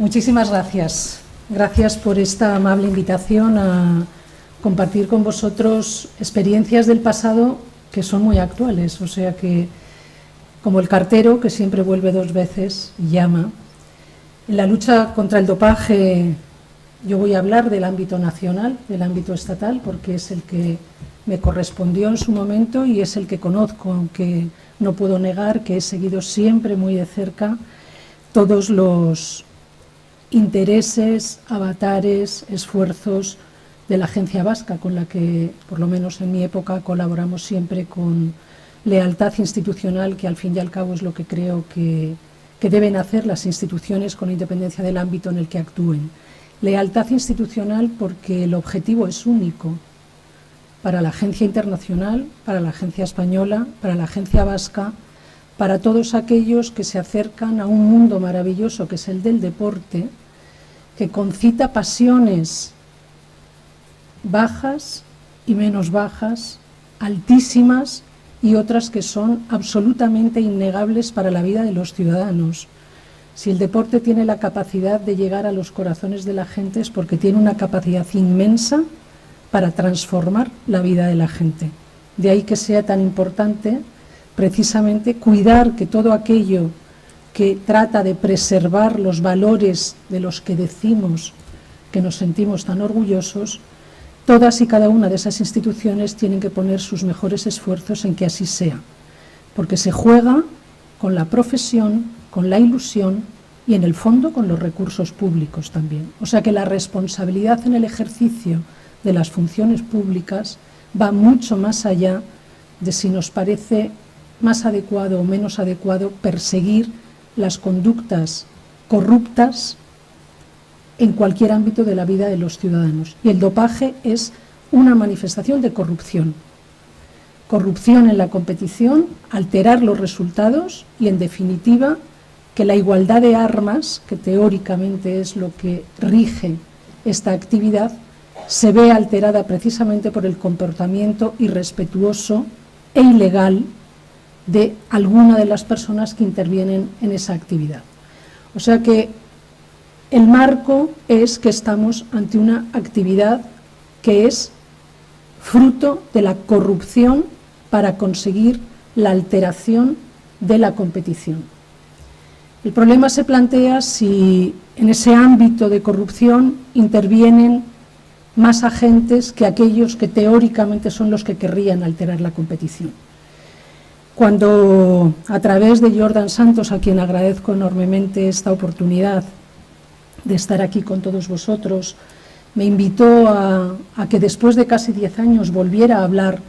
Muchísimas gracias. Gracias por esta amable invitación a compartir con vosotros experiencias del pasado que son muy actuales. O sea que, como el cartero, que siempre vuelve 2 veces y llama, en la lucha contra el dopaje yo voy a hablar del ámbito nacional, del ámbito estatal, porque es el que me correspondió en su momento y es el que conozco, aunque no puedo negar que he seguido siempre muy de cerca todos los intereses, avatares, esfuerzos de la Agencia Vasca, con la que, por lo menos en mi época, colaboramos siempre con lealtad institucional, que al fin y al cabo es lo que creo que deben hacer las instituciones con independencia del ámbito en el que actúen. Lealtad institucional porque el objetivo es único para la agencia internacional, para la agencia española, para la agencia vasca, para todos aquellos que se acercan a un mundo maravilloso que es el del deporte, que concita pasiones bajas y menos bajas, altísimas y otras que son absolutamente innegables para la vida de los ciudadanos. Si el deporte tiene la capacidad de llegar a los corazones de la gente es porque tiene una capacidad inmensa para transformar la vida de la gente. De ahí que sea tan importante precisamente cuidar que todo aquello que trata de preservar los valores de los que decimos que nos sentimos tan orgullosos, todas y cada una de esas instituciones tienen que poner sus mejores esfuerzos en que así sea, porque se juega con la profesión, con la ilusión y en el fondo con los recursos públicos también. O sea que la responsabilidad en el ejercicio de las funciones públicas va mucho más allá de si nos parece más adecuado o menos adecuado perseguir las conductas corruptas en cualquier ámbito de la vida de los ciudadanos. Y el dopaje es una manifestación de corrupción. Corrupción en la competición, alterar los resultados y, en definitiva, que la igualdad de armas, que teóricamente es lo que rige esta actividad, se ve alterada precisamente por el comportamiento irrespetuoso e ilegal de alguna de las personas que intervienen en esa actividad. O sea que el marco es que estamos ante una actividad que es fruto de la corrupción para conseguir la alteración de la competición. El problema se plantea si en ese ámbito de corrupción intervienen más agentes que aquellos que teóricamente son los que querrían alterar la competición. Cuando, a través de Jordan Santos, a quien agradezco enormemente esta oportunidad de estar aquí con todos vosotros, me invitó a que después de casi 10 años volviera a hablar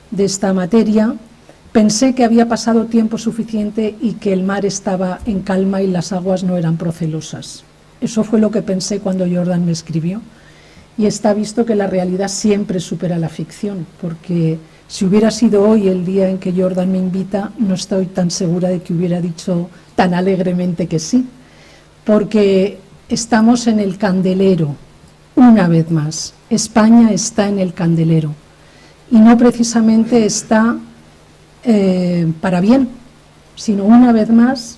de esta materia, pensé que había pasado tiempo suficiente y que el mar estaba en calma y las aguas no eran procelosas. Eso fue lo que pensé cuando Jordan me escribió, y está visto que la realidad siempre supera la ficción, porque si hubiera sido hoy el día en que Jordan me invita, no estoy tan segura de que hubiera dicho tan alegremente que sí, porque estamos en el candelero, una vez más. España está en el candelero y no precisamente está para bien, sino una vez más,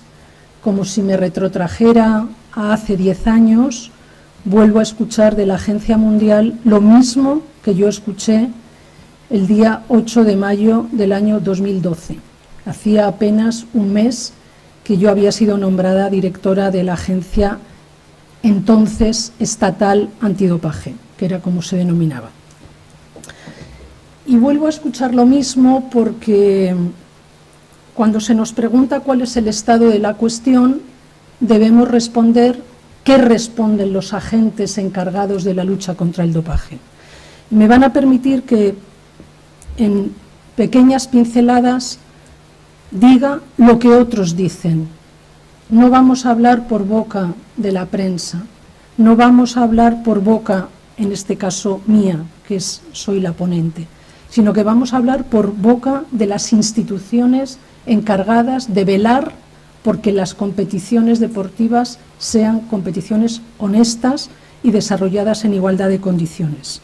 como si me retrotrajera a hace 10 años, vuelvo a escuchar de la Agencia Mundial lo mismo que yo escuché el día 8 de mayo del año 2012. Hacía apenas un mes que yo había sido nombrada directora de la agencia entonces estatal antidopaje, que era como se denominaba. Y vuelvo a escuchar lo mismo porque cuando se nos pregunta cuál es el estado de la cuestión, debemos responder qué responden los agentes encargados de la lucha contra el dopaje. Me van a permitir que en pequeñas pinceladas diga lo que otros dicen. No vamos a hablar por boca de la prensa, no vamos a hablar por boca, en este caso mía, que soy la ponente, sino que vamos a hablar por boca de las instituciones encargadas de velar porque las competiciones deportivas sean competiciones honestas y desarrolladas en igualdad de condiciones.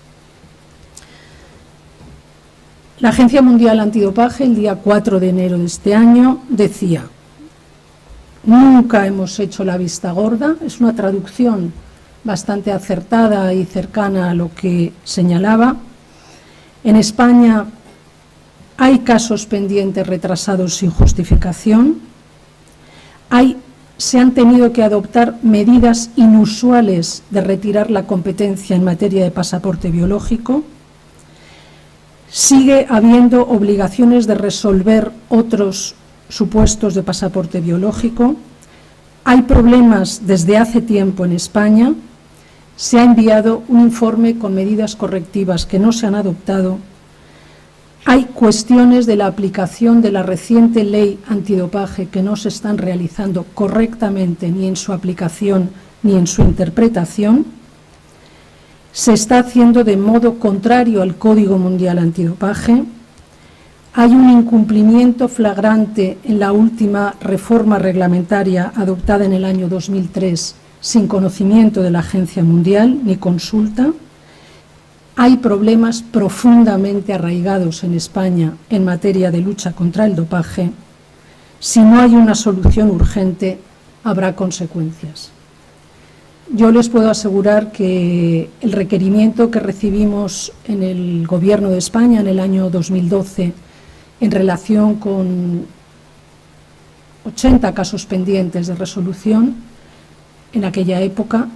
La Agencia Mundial Antidopaje, el día 4 de enero de este año, decía: nunca hemos hecho la vista gorda, es una traducción bastante acertada y cercana a lo que señalaba. En España hay casos pendientes retrasados sin justificación, se han tenido que adoptar medidas inusuales de retirar la competencia en materia de pasaporte biológico, sigue habiendo obligaciones de resolver otros supuestos de pasaporte biológico, hay problemas desde hace tiempo en España, se ha enviado un informe con medidas correctivas que no se han adoptado, hay cuestiones de la aplicación de la reciente ley antidopaje que no se están realizando correctamente ni en su aplicación ni en su interpretación, se está haciendo de modo contrario al Código Mundial Antidopaje, hay un incumplimiento flagrante en la última reforma reglamentaria adoptada en el año 2003 sin conocimiento de la Agencia Mundial ni consulta. Hay problemas profundamente arraigados en España en materia de lucha contra el dopaje. Si no hay una solución urgente, habrá consecuencias. Yo les puedo asegurar que el requerimiento que recibimos en el Gobierno de España en el año 2012 en relación con 80 casos pendientes de resolución, en aquella época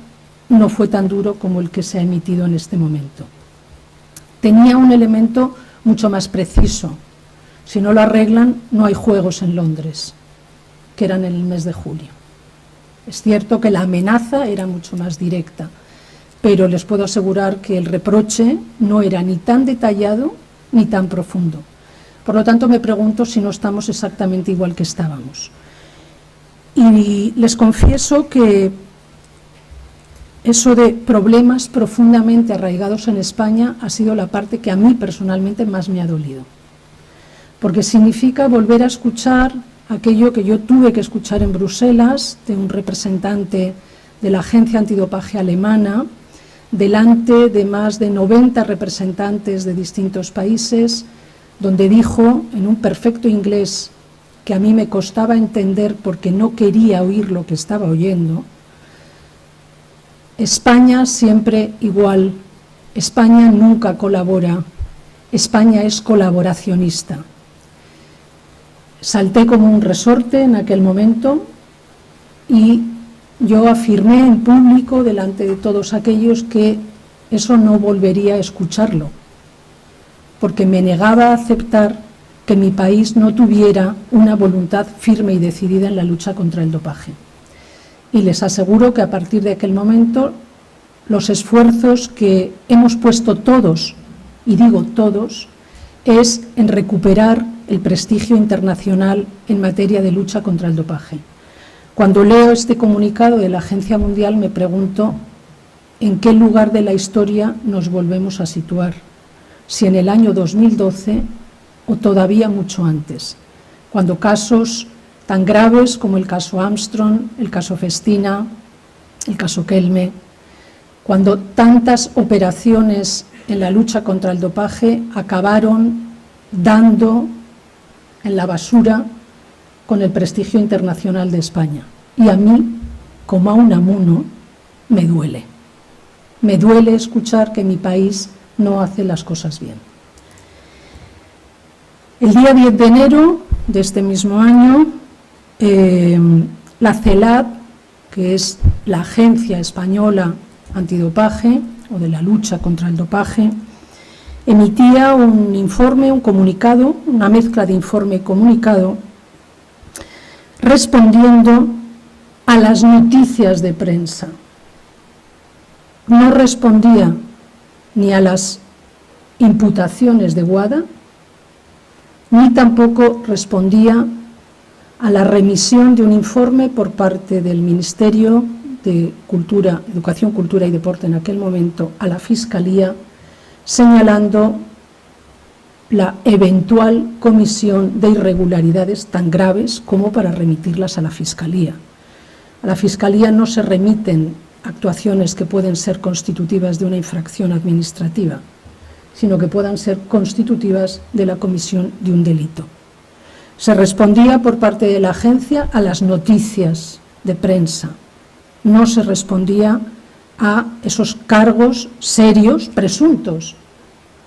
no fue tan duro como el que se ha emitido en este momento. Tenía un elemento mucho más preciso. Si no lo arreglan, no hay Juegos en Londres, que eran en el mes de julio. Es cierto que la amenaza era mucho más directa, pero les puedo asegurar que el reproche no era ni tan detallado ni tan profundo. Por lo tanto, me pregunto si no estamos exactamente igual que estábamos. Y les confieso que eso de problemas profundamente arraigados en España ha sido la parte que a mí personalmente más me ha dolido. Porque significa volver a escuchar aquello que yo tuve que escuchar en Bruselas de un representante de la Agencia Antidopaje alemana, delante de más de 90 representantes de distintos países, donde dijo en un perfecto inglés que a mí me costaba entender porque no quería oír lo que estaba oyendo: España siempre igual, España nunca colabora, España es colaboracionista. Salté como un resorte en aquel momento y yo afirmé en público delante de todos aquellos que eso no volvería a escucharlo, porque me negaba a aceptar que mi país no tuviera una voluntad firme y decidida en la lucha contra el dopaje. Y les aseguro que a partir de aquel momento los esfuerzos que hemos puesto todos, y digo todos, es en recuperar el prestigio internacional en materia de lucha contra el dopaje. Cuando leo este comunicado de la Agencia Mundial me pregunto en qué lugar de la historia nos volvemos a situar, si en el año 2012 o todavía mucho antes, cuando casos tan graves como el caso Armstrong, el caso Festina, el caso Kelme, cuando tantas operaciones en la lucha contra el dopaje acabaron dando en la basura con el prestigio internacional de España. Y a mí, como a Unamuno, me duele. Me duele escuchar que mi país no hace las cosas bien. El día 10 de enero de este mismo año, la CELAD, que es la Agencia Española Antidopaje o de la lucha contra el dopaje, emitía un informe, un comunicado, una mezcla de informe y comunicado, respondiendo a las noticias de prensa. No respondía ni a las imputaciones de WADA, ni tampoco respondía a la remisión de un informe por parte del Ministerio de Cultura, Educación, Cultura y Deporte en aquel momento a la Fiscalía, señalando la eventual comisión de irregularidades tan graves como para remitirlas a la Fiscalía. A la Fiscalía no se remiten actuaciones que pueden ser constitutivas de una infracción administrativa, sino que puedan ser constitutivas de la comisión de un delito. Se respondía por parte de la agencia a las noticias de prensa. No se respondía a esos cargos serios, presuntos,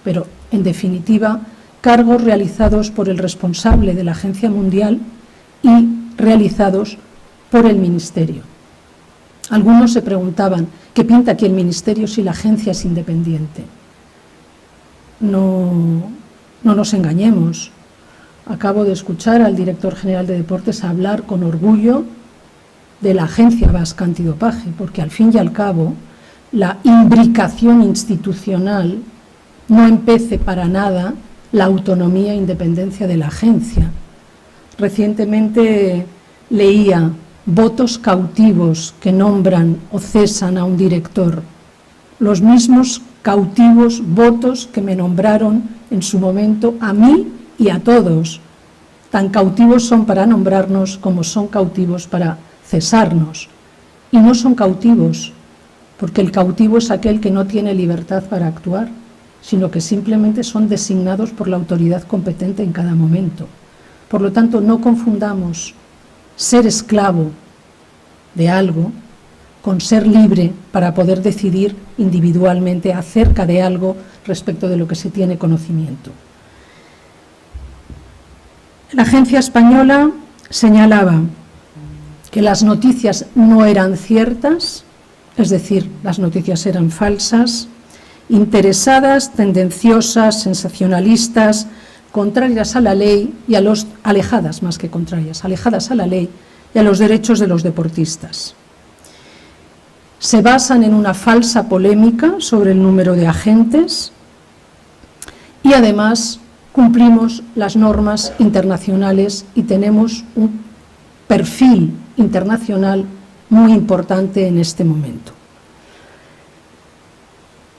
pero en definitiva cargos realizados por el responsable de la Agencia Mundial y realizados por el Ministerio. Algunos se preguntaban, ¿qué pinta aquí el Ministerio si la agencia es independiente? No nos engañemos. Acabo de escuchar al director general de Deportes hablar con orgullo de la Agencia Vasca Antidopaje, porque al fin y al cabo la imbricación institucional no empece para nada la autonomía e independencia de la agencia. Recientemente leía votos cautivos que nombran o cesan a un director, los mismos cautivos votos que me nombraron en su momento a mí y a todos. Tan cautivos son para nombrarnos como son cautivos para cesarnos. Y no son cautivos, porque el cautivo es aquel que no tiene libertad para actuar, sino que simplemente son designados por la autoridad competente en cada momento. Por lo tanto, no confundamos ser esclavo de algo con ser libre para poder decidir individualmente acerca de algo respecto de lo que se tiene conocimiento. La agencia española señalaba que las noticias no eran ciertas, es decir, las noticias eran falsas, interesadas, tendenciosas, sensacionalistas, contrarias a la ley y a los alejadas más que contrarias, alejadas a la ley y a los derechos de los deportistas. Se basan en una falsa polémica sobre el número de agentes y además cumplimos las normas internacionales y tenemos un perfil internacional muy importante en este momento.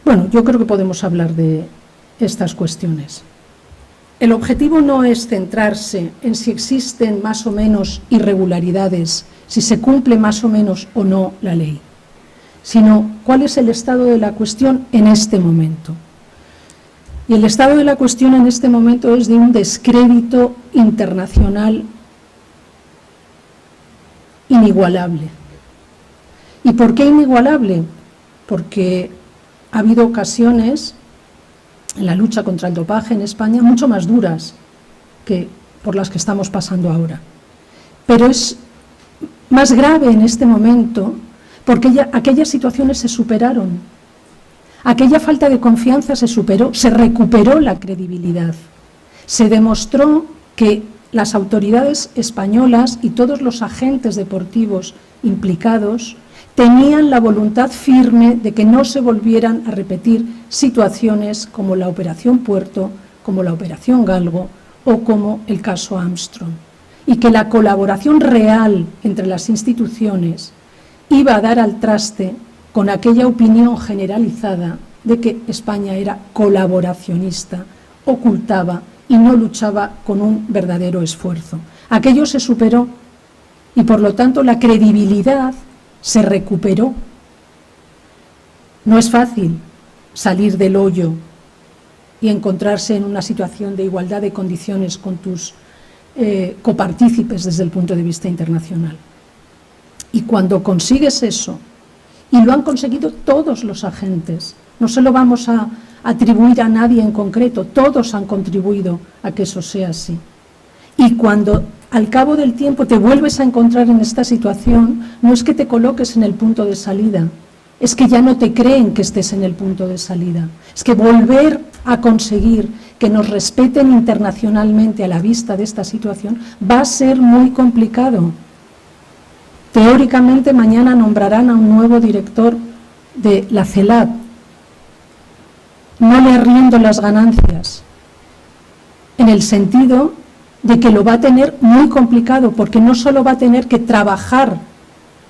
Bueno, yo creo que podemos hablar de estas cuestiones. El objetivo no es centrarse en si existen más o menos irregularidades, si se cumple más o menos o no la ley, sino cuál es el estado de la cuestión en este momento. Y el estado de la cuestión en este momento es de un descrédito internacional inigualable. ¿Y por qué inigualable? Porque ha habido ocasiones en la lucha contra el dopaje en España mucho más duras que por las que estamos pasando ahora. Pero es más grave en este momento porque aquellas situaciones se superaron. Aquella falta de confianza se superó, se recuperó la credibilidad. Se demostró que las autoridades españolas y todos los agentes deportivos implicados tenían la voluntad firme de que no se volvieran a repetir situaciones como la Operación Puerto, como la Operación Galgo o como el caso Armstrong. Y que la colaboración real entre las instituciones iba a dar al traste con aquella opinión generalizada de que España era colaboracionista, ocultaba y no luchaba con un verdadero esfuerzo. Aquello se superó y por lo tanto la credibilidad se recuperó. No es fácil salir del hoyo y encontrarse en una situación de igualdad de condiciones con tus copartícipes desde el punto de vista internacional. Y cuando consigues eso, y lo han conseguido todos los agentes, no se lo vamos a atribuir a nadie en concreto, todos han contribuido a que eso sea así. Y cuando al cabo del tiempo te vuelves a encontrar en esta situación, no es que te coloques en el punto de salida, es que ya no te creen que estés en el punto de salida. Es que volver a conseguir que nos respeten internacionalmente a la vista de esta situación va a ser muy complicado. Teóricamente mañana nombrarán a un nuevo director de la CELAD. No le arriendo las ganancias, en el sentido de que lo va a tener muy complicado, porque no solo va a tener que trabajar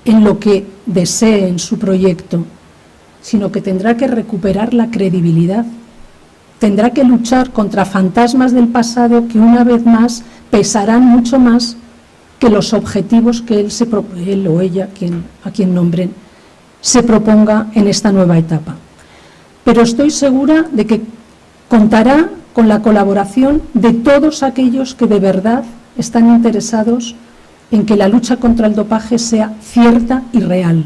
en lo que desee en su proyecto, sino que tendrá que recuperar la credibilidad. Tendrá que luchar contra fantasmas del pasado que una vez más pesarán mucho más que los objetivos que él o ella, a quien nombren, se proponga en esta nueva etapa. Pero estoy segura de que contará con la colaboración de todos aquellos que de verdad están interesados en que la lucha contra el dopaje sea cierta y real,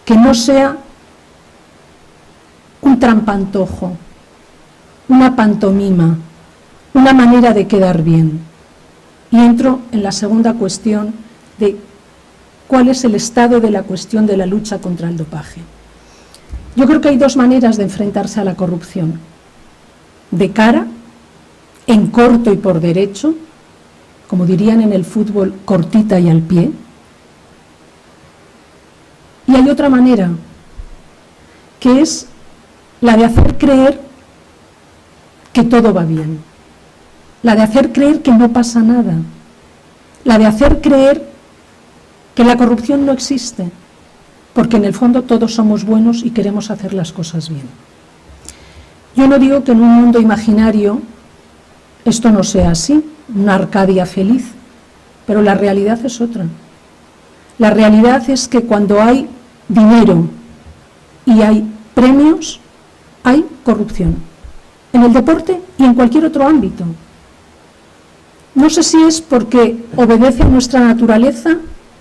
que no sea un trampantojo, una pantomima, una manera de quedar bien. Y entro en la segunda cuestión de cuál es el estado de la cuestión de la lucha contra el dopaje. Yo creo que hay dos maneras de enfrentarse a la corrupción: de cara, en corto y por derecho, como dirían en el fútbol, cortita y al pie. Y hay otra manera, que es la de hacer creer que todo va bien, la de hacer creer que no pasa nada, la de hacer creer que la corrupción no existe, porque en el fondo todos somos buenos y queremos hacer las cosas bien. Yo no digo que en un mundo imaginario esto no sea así, una Arcadia feliz, pero la realidad es otra. La realidad es que cuando hay dinero y hay premios, hay corrupción, en el deporte y en cualquier otro ámbito. No sé si es porque obedece a nuestra naturaleza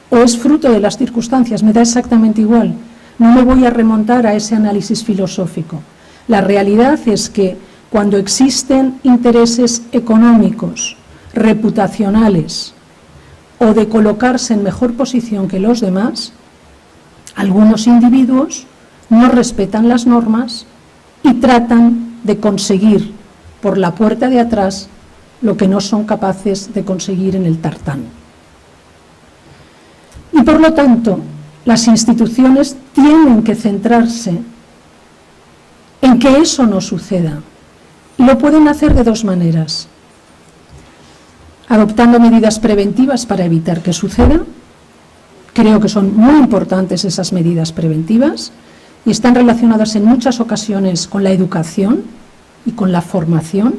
o es fruto de las circunstancias, me da exactamente igual. No me voy a remontar a ese análisis filosófico. La realidad es que cuando existen intereses económicos, reputacionales o de colocarse en mejor posición que los demás, algunos individuos no respetan las normas y tratan de conseguir por la puerta de atrás lo que no son capaces de conseguir en el tartán. Y por lo tanto, las instituciones tienen que centrarse en que eso no suceda. Y lo pueden hacer de dos maneras: adoptando medidas preventivas para evitar que suceda. Creo que son muy importantes esas medidas preventivas y están relacionadas en muchas ocasiones con la educación y con la formación,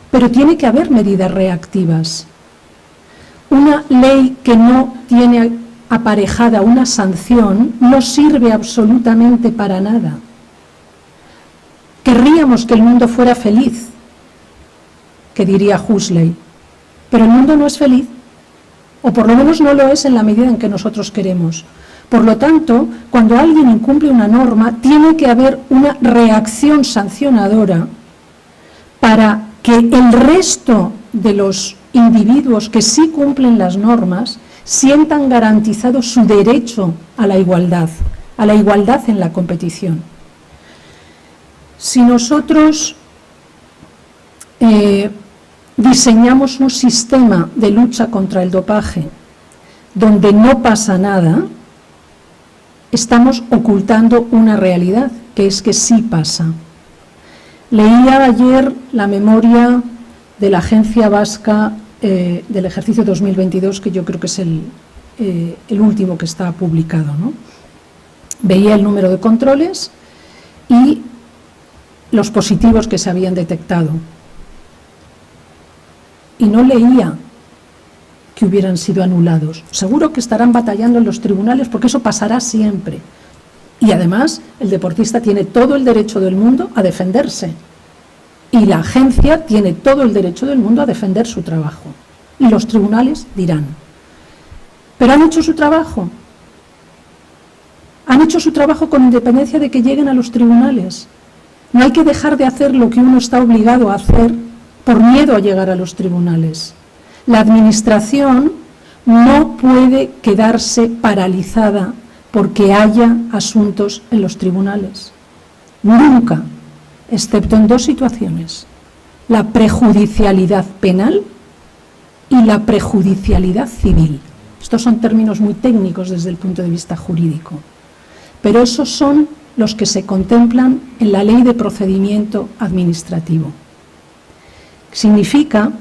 pero tiene que haber medidas reactivas. Una ley que no tiene aparejada una sanción no sirve absolutamente para nada. Querríamos que el mundo fuera feliz, que diría Huxley, pero el mundo no es feliz, o por lo menos no lo es en la medida en que nosotros queremos. Por lo tanto, cuando alguien incumple una norma, tiene que haber una reacción sancionadora para que el resto de los individuos que sí cumplen las normas sientan garantizado su derecho a la igualdad en la competición. Si nosotros diseñamos un sistema de lucha contra el dopaje donde no pasa nada, estamos ocultando una realidad, que es que sí pasa. Leía ayer la memoria de la Agencia Vasca del ejercicio 2022, que yo creo que es el último que está publicado, ¿no? Veía el número de controles y los positivos que se habían detectado. Y no leía que hubieran sido anulados. Seguro que estarán batallando en los tribunales porque eso pasará siempre. Y además el deportista tiene todo el derecho del mundo a defenderse. Y la agencia tiene todo el derecho del mundo a defender su trabajo. Y los tribunales dirán. ¿Pero han hecho su trabajo? Han hecho su trabajo con independencia de que lleguen a los tribunales. No hay que dejar de hacer lo que uno está obligado a hacer por miedo a llegar a los tribunales. La administración no puede quedarse paralizada porque haya asuntos en los tribunales. Nunca, excepto en dos situaciones: la prejudicialidad penal y la prejudicialidad civil. Estos son términos muy técnicos desde el punto de vista jurídico, pero esos son los que se contemplan en la Ley de Procedimiento Administrativo. Significa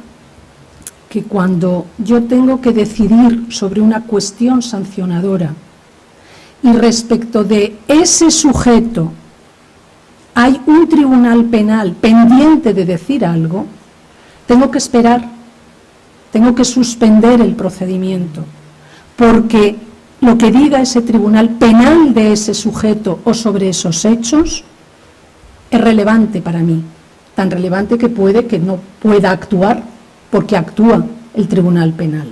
que cuando yo tengo que decidir sobre una cuestión sancionadora y respecto de ese sujeto hay un tribunal penal pendiente de decir algo, tengo que esperar, tengo que suspender el procedimiento, porque lo que diga ese tribunal penal de ese sujeto o sobre esos hechos es relevante para mí, tan relevante que puede que no pueda actuar porque actúa el Tribunal Penal.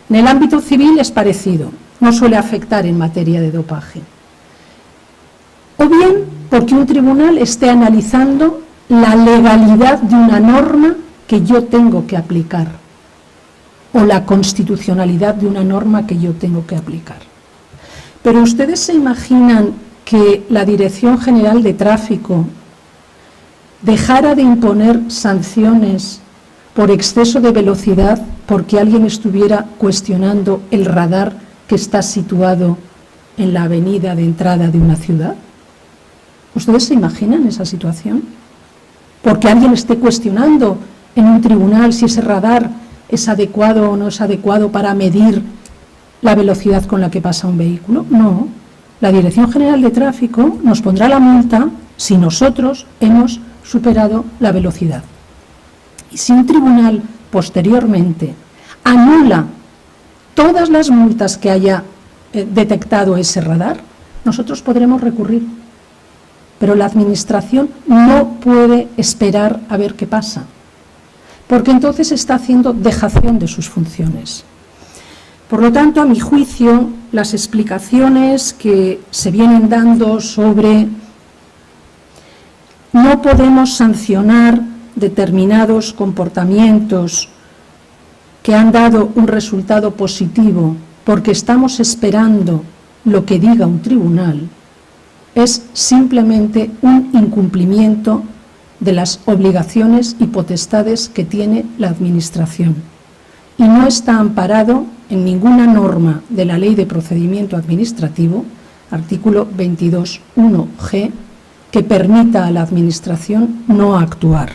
En el ámbito civil es parecido, no suele afectar en materia de dopaje. O bien porque un tribunal esté analizando la legalidad de una norma que yo tengo que aplicar o la constitucionalidad de una norma que yo tengo que aplicar. Pero ¿ustedes se imaginan que la Dirección General de Tráfico dejara de imponer sanciones por exceso de velocidad porque alguien estuviera cuestionando el radar que está situado en la avenida de entrada de una ciudad? ¿Ustedes se imaginan esa situación? Porque alguien esté cuestionando en un tribunal si ese radar es adecuado o no es adecuado para medir la velocidad con la que pasa un vehículo. No, la Dirección General de Tráfico nos pondrá la multa si nosotros hemos superado la velocidad. Y si un tribunal posteriormente anula todas las multas que haya detectado ese radar, nosotros podremos recurrir. Pero la Administración no puede esperar a ver qué pasa, porque entonces está haciendo dejación de sus funciones. Por lo tanto, a mi juicio, las explicaciones que se vienen dando sobre no podemos sancionar determinados comportamientos que han dado un resultado positivo porque estamos esperando lo que diga un tribunal, es simplemente un incumplimiento de las obligaciones y potestades que tiene la Administración. Y no está amparado en ninguna norma de la Ley de Procedimiento Administrativo, artículo 22.1g, que permita a la Administración no actuar.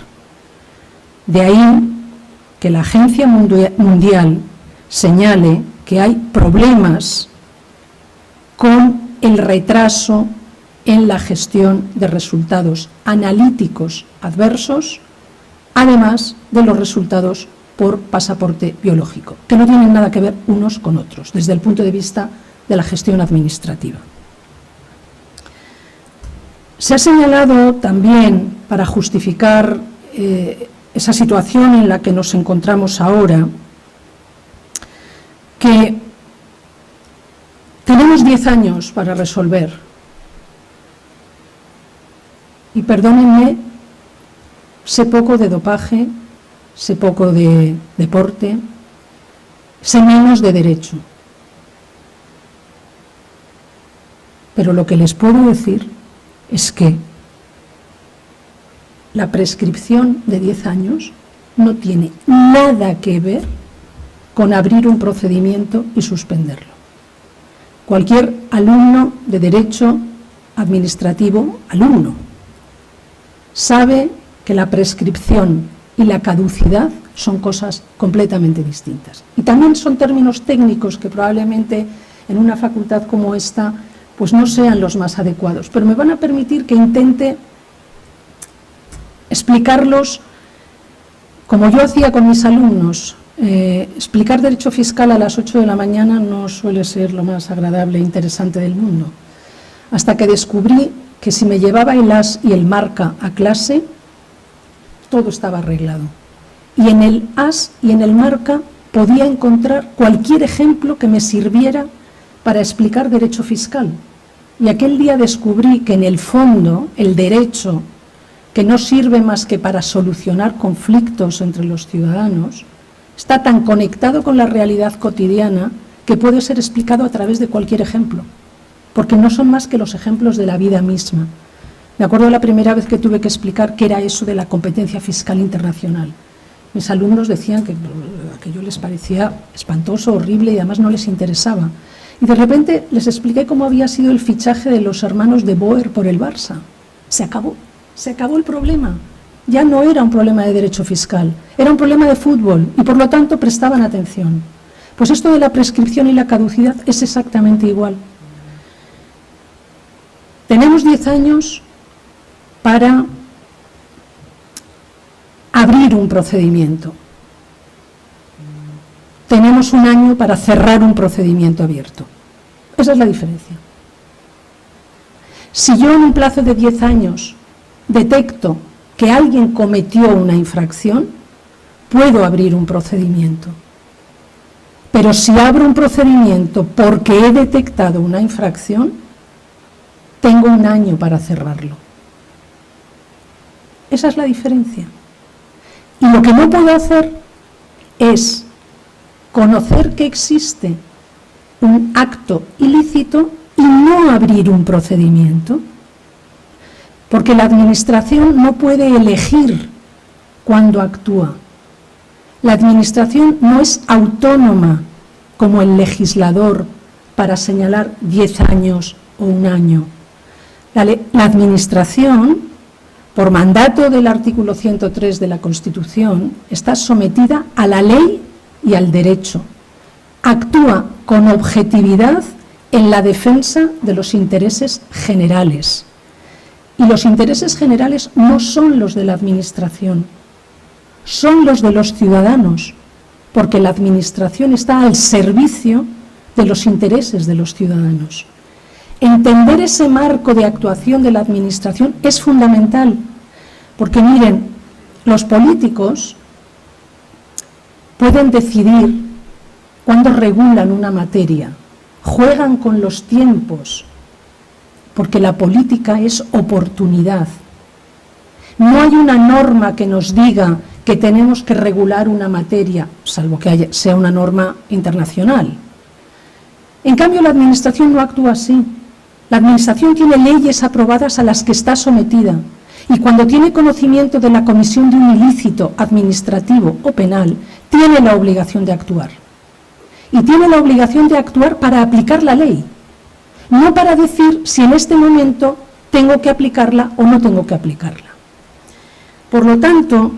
De ahí que la Agencia Mundial señale que hay problemas con el retraso en la gestión de resultados analíticos adversos, además de los resultados por pasaporte biológico, que no tienen nada que ver unos con otros, desde el punto de vista de la gestión administrativa. Se ha señalado también, para justificar esa situación en la que nos encontramos ahora, que tenemos 10 años para resolver. Y perdónenme, sé poco de dopaje, sé poco de deporte, sé menos de derecho. Pero lo que les puedo decir es que la prescripción de 10 años no tiene nada que ver con abrir un procedimiento y suspenderlo. Cualquier alumno de derecho administrativo, sabe que la prescripción y la caducidad son cosas completamente distintas. Y también son términos técnicos que probablemente en una facultad como esta pues no sean los más adecuados, pero me van a permitir que intente explicarlos como yo hacía con mis alumnos. Explicar derecho fiscal a las 8 de la mañana no suele ser lo más agradable e interesante del mundo, hasta que descubrí que si me llevaba el as y el marca a clase, todo estaba arreglado. Y en el as y en el marca podía encontrar cualquier ejemplo que me sirviera para explicar derecho fiscal. Y aquel día descubrí que en el fondo el derecho, que no sirve más que para solucionar conflictos entre los ciudadanos, está tan conectado con la realidad cotidiana que puede ser explicado a través de cualquier ejemplo, porque no son más que los ejemplos de la vida misma. Me acuerdo la primera vez que tuve que explicar qué era eso de la competencia fiscal internacional. Mis alumnos decían que aquello les parecía espantoso, horrible y además no les interesaba. Y de repente les expliqué cómo había sido el fichaje de los hermanos de Boer por el Barça. Se acabó el problema. Ya no era un problema de derecho fiscal, era un problema de fútbol y por lo tanto prestaban atención. Pues esto de la prescripción y la caducidad es exactamente igual. Tenemos 10 años para abrir un procedimiento. Tenemos un año para cerrar un procedimiento abierto. Esa es la diferencia. Si yo en un plazo de 10 años detecto que alguien cometió una infracción, puedo abrir un procedimiento. Pero si abro un procedimiento porque he detectado una infracción, tengo 1 año para cerrarlo. Esa es la diferencia. Y lo que no puedo hacer es conocer que existe un acto ilícito y no abrir un procedimiento. Porque la Administración no puede elegir cuándo actúa. La Administración no es autónoma como el legislador para señalar 10 años o 1 año. La Administración, por mandato del artículo 103 de la Constitución, está sometida a la ley y al derecho. Actúa con objetividad en la defensa de los intereses generales. Y los intereses generales no son los de la Administración, son los de los ciudadanos, porque la Administración está al servicio de los intereses de los ciudadanos. Entender ese marco de actuación de la Administración es fundamental, porque miren, los políticos pueden decidir cuándo regulan una materia, juegan con los tiempos, porque la política es oportunidad. No hay una norma que nos diga que tenemos que regular una materia, salvo que sea una norma internacional. En cambio, la Administración no actúa así. La Administración tiene leyes aprobadas a las que está sometida y cuando tiene conocimiento de la comisión de un ilícito administrativo o penal, tiene la obligación de actuar. Y tiene la obligación de actuar para aplicar la ley. No para decir si en este momento tengo que aplicarla o no tengo que aplicarla. Por lo tanto,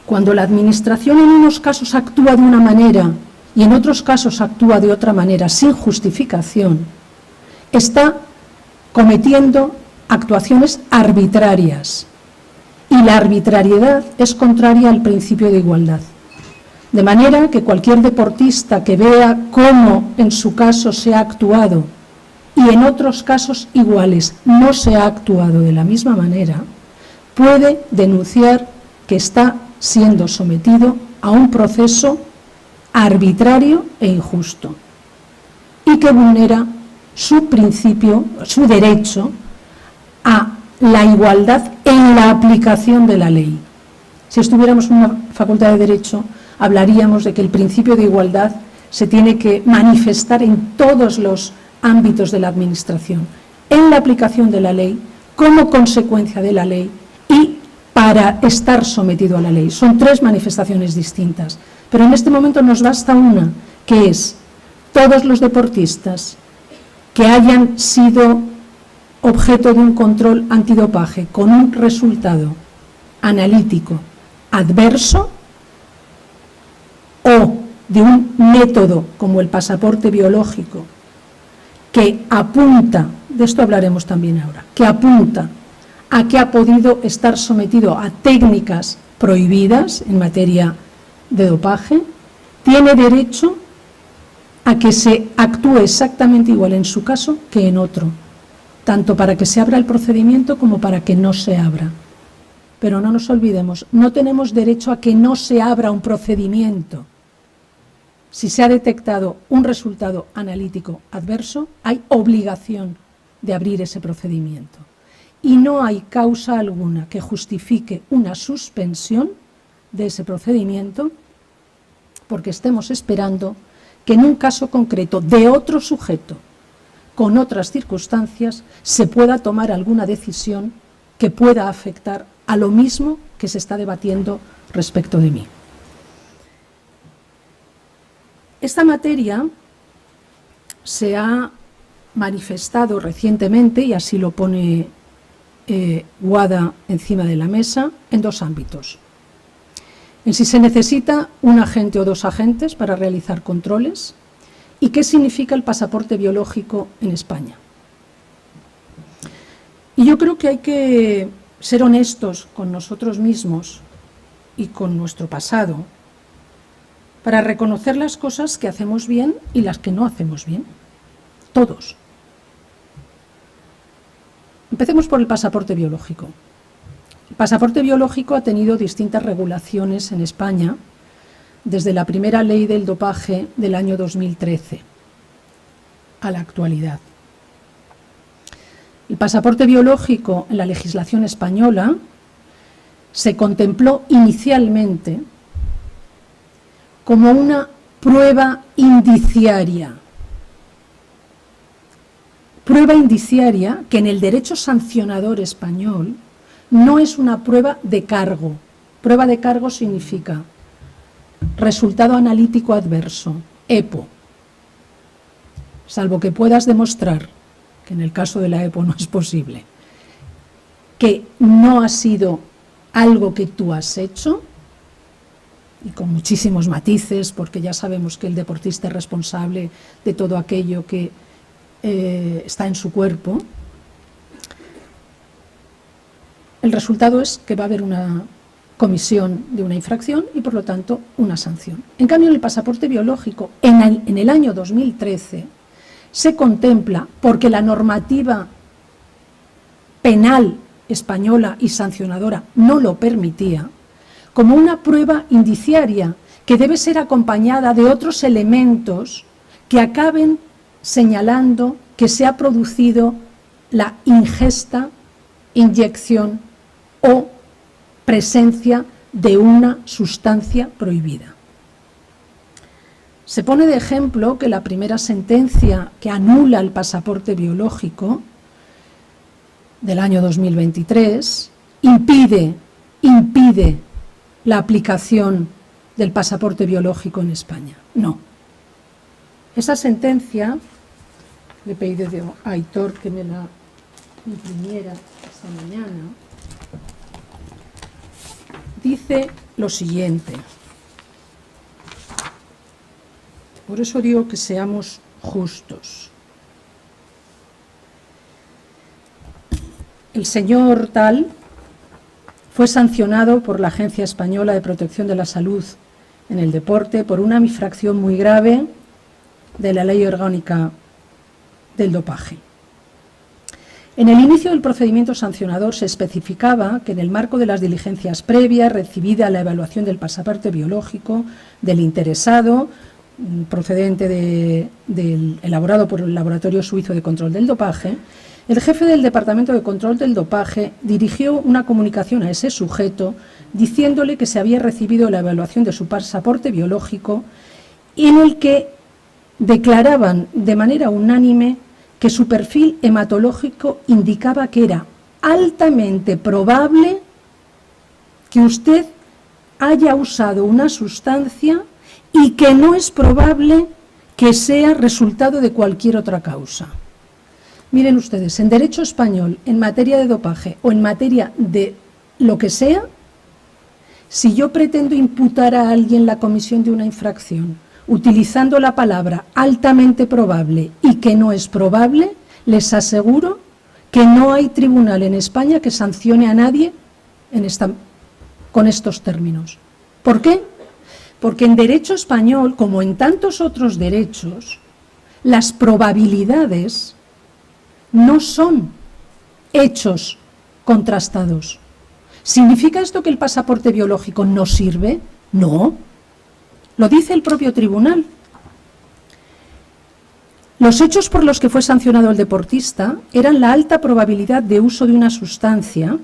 cuando la Administración en unos casos actúa de una manera y en otros casos actúa de otra manera sin justificación, está cometiendo actuaciones arbitrarias. Y la arbitrariedad es contraria al principio de igualdad. De manera que cualquier deportista que vea cómo en su caso se ha actuado y en otros casos iguales no se ha actuado de la misma manera, puede denunciar que está siendo sometido a un proceso arbitrario e injusto y que vulnera su principio, su derecho a la igualdad en la aplicación de la ley. Si estuviéramos en una facultad de Derecho, hablaríamos de que el principio de igualdad se tiene que manifestar en todos los ámbitos de la Administración, en la aplicación de la ley, como consecuencia de la ley y para estar sometido a la ley. Son 3 manifestaciones distintas, pero en este momento nos basta una, que es todos los deportistas que hayan sido objeto de un control antidopaje con un resultado analítico adverso o de un método como el pasaporte biológico que apunta, de esto hablaremos también ahora, que apunta a que ha podido estar sometido a técnicas prohibidas en materia de dopaje, tiene derecho a que se actúe exactamente igual en su caso que en otro, tanto para que se abra el procedimiento como para que no se abra. Pero no nos olvidemos, no tenemos derecho a que no se abra un procedimiento. Si se ha detectado un resultado analítico adverso, hay obligación de abrir ese procedimiento. Y no hay causa alguna que justifique una suspensión de ese procedimiento porque estemos esperando que en un caso concreto de otro sujeto, con otras circunstancias, se pueda tomar alguna decisión que pueda afectar a lo mismo que se está debatiendo respecto de mí. Esta materia se ha manifestado recientemente, y así lo pone WADA encima de la mesa, en 2 ámbitos. En si se necesita un agente o 2 agentes para realizar controles y qué significa el pasaporte biológico en España. Y yo creo que hay que ser honestos con nosotros mismos y con nuestro pasado para reconocer las cosas que hacemos bien y las que no hacemos bien. Todos. Empecemos por el pasaporte biológico. El pasaporte biológico ha tenido distintas regulaciones en España desde la primera ley del dopaje del año 2013 a la actualidad. El pasaporte biológico en la legislación española se contempló inicialmente como una prueba indiciaria. Prueba indiciaria que en el derecho sancionador español no es una prueba de cargo. Prueba de cargo significa resultado analítico adverso, EPO. Salvo que puedas demostrar, que en el caso de la EPO no es posible, que no ha sido algo que tú has hecho, y con muchísimos matices, porque ya sabemos que el deportista es responsable de todo aquello que está en su cuerpo, el resultado es que va a haber una comisión de una infracción y, por lo tanto, una sanción. En cambio, en el pasaporte biológico, en el año 2013, se contempla, porque la normativa penal española y sancionadora no lo permitía, como una prueba indiciaria que debe ser acompañada de otros elementos que acaben señalando que se ha producido la ingesta, inyección o presencia de una sustancia prohibida. Se pone de ejemplo que la primera sentencia que anula el pasaporte biológico del año 2023 impide la aplicación del pasaporte biológico en España. No. Esa sentencia, le he pedido a Aitor que me la imprimiera esta mañana, dice lo siguiente. Por eso digo que seamos justos. El señor tal fue sancionado por la Agencia Española de Protección de la Salud en el Deporte por una infracción muy grave de la Ley Orgánica del Dopaje. En el inicio del procedimiento sancionador se especificaba que en el marco de las diligencias previas recibida la evaluación del pasaporte biológico del interesado, procedente elaborado por el Laboratorio Suizo de Control del Dopaje, el jefe del Departamento de Control del Dopaje dirigió una comunicación a ese sujeto diciéndole que se había recibido la evaluación de su pasaporte biológico en el que declaraban de manera unánime que su perfil hematológico indicaba que era altamente probable que usted haya usado una sustancia y que no es probable que sea resultado de cualquier otra causa. Miren ustedes, en derecho español, en materia de dopaje o en materia de lo que sea, si yo pretendo imputar a alguien la comisión de una infracción utilizando la palabra altamente probable y que no es probable, les aseguro que no hay tribunal en España que sancione a nadie con estos términos. ¿Por qué? Porque en derecho español, como en tantos otros derechos, las probabilidades no son hechos contrastados. ¿Significa esto que el pasaporte biológico no sirve? No. Lo dice el propio tribunal. Los hechos por los que fue sancionado el deportista eran la alta probabilidad de uso de una sustancia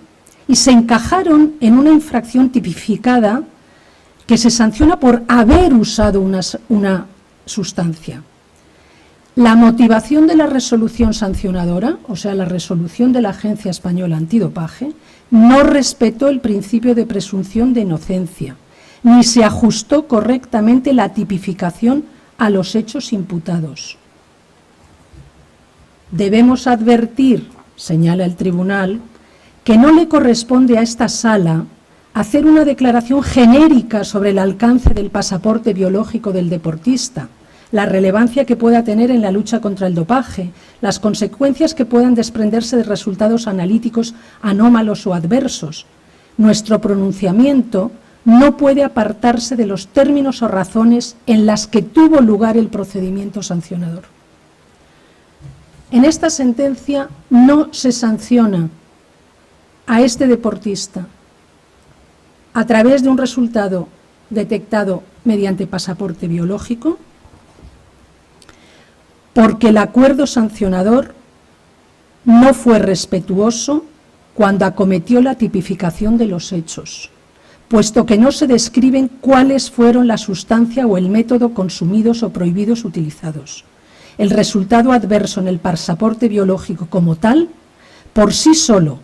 y se encajaron en una infracción tipificada que se sanciona por haber usado una sustancia. La motivación de la resolución sancionadora, o sea, la resolución de la Agencia Española Antidopaje, no respetó el principio de presunción de inocencia, ni se ajustó correctamente la tipificación a los hechos imputados. Debemos advertir, señala el tribunal, que no le corresponde a esta sala hacer una declaración genérica sobre el alcance del pasaporte biológico del deportista, la relevancia que pueda tener en la lucha contra el dopaje, las consecuencias que puedan desprenderse de resultados analíticos anómalos o adversos. Nuestro pronunciamiento no puede apartarse de los términos o razones en las que tuvo lugar el procedimiento sancionador. En esta sentencia no se sanciona a este deportista a través de un resultado detectado mediante pasaporte biológico, porque el acuerdo sancionador no fue respetuoso cuando acometió la tipificación de los hechos, puesto que no se describen cuáles fueron la sustancia o el método consumidos o prohibidos utilizados. El resultado adverso en el pasaporte biológico como tal, por sí solo